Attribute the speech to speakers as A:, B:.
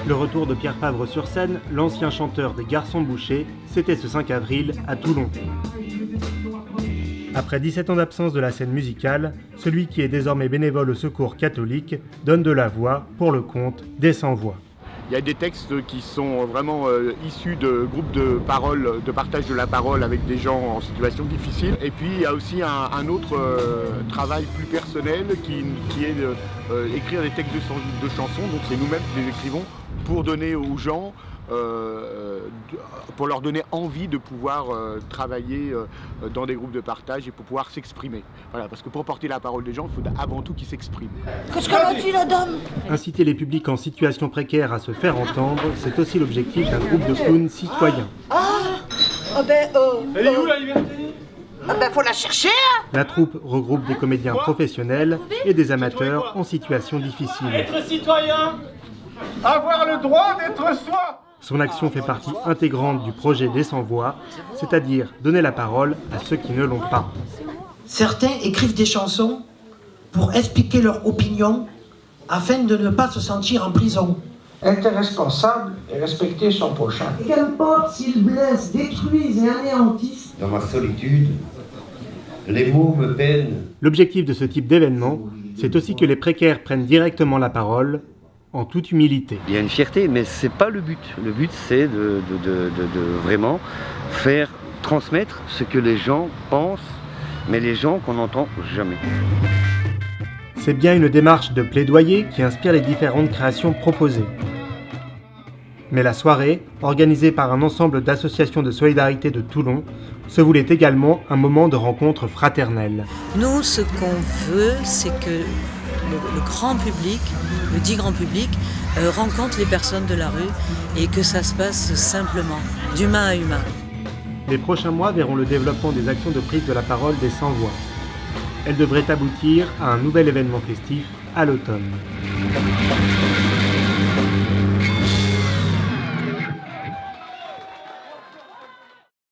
A: Le retour de Pierre Favre sur scène, l'ancien chanteur des Garçons Bouchers, c'était ce 5 avril à Toulon. Après 17 ans d'absence de la scène musicale, celui qui est désormais bénévole au Secours catholique donne de la voix pour le compte des sans-voix.
B: Il y a des textes qui sont vraiment issus de groupes de parole, de partage de la parole avec des gens en situation difficile. Et puis il y a aussi un autre travail plus personnel qui est d'écrire des textes de chansons. Donc c'est nous-mêmes qui les écrivons pour donner aux gens, pour leur donner envie de pouvoir travailler dans des groupes de partage et pour pouvoir s'exprimer. Voilà, parce que pour porter la parole des gens, il faut avant tout qu'ils s'expriment.
C: Qu'est-ce qu'elle a dit, la dame ?
A: Inciter les publics en situation précaire à se faire entendre, c'est aussi l'objectif d'un groupe de clowns citoyens.
D: Elle est où la liberté ?
C: Faut la chercher, hein.
A: La troupe regroupe des comédiens professionnels et des amateurs en situation difficile.
D: Être citoyen, avoir le droit d'être soi.
A: Son action fait partie intégrante du projet des sans-voix, c'est-à-dire donner la parole à ceux qui ne l'ont pas.
E: Certains écrivent des chansons pour expliquer leur opinion afin de ne pas se sentir en prison.
F: Être responsable et respecter son prochain.
G: Et qu'importe s'ils blessent, détruisent et anéantissent.
H: Dans ma solitude, les mots me peinent.
A: L'objectif de ce type d'événement, c'est aussi que les précaires prennent directement la parole, en toute humilité.
I: Il y a une fierté, mais c'est pas le but. Le but, c'est de vraiment faire transmettre ce que les gens pensent, mais les gens qu'on n'entend jamais.
A: C'est bien une démarche de plaidoyer qui inspire les différentes créations proposées. Mais la soirée, organisée par un ensemble d'associations de solidarité de Toulon, se voulait également un moment de rencontre fraternelle.
J: Nous, ce qu'on veut, c'est que le grand public, le dit grand public, rencontre les personnes de la rue et que ça se passe simplement, d'humain à humain.
A: Les prochains mois verront le développement des actions de prise de la parole des sans-voix. Elles devraient aboutir à un nouvel événement festif à l'automne.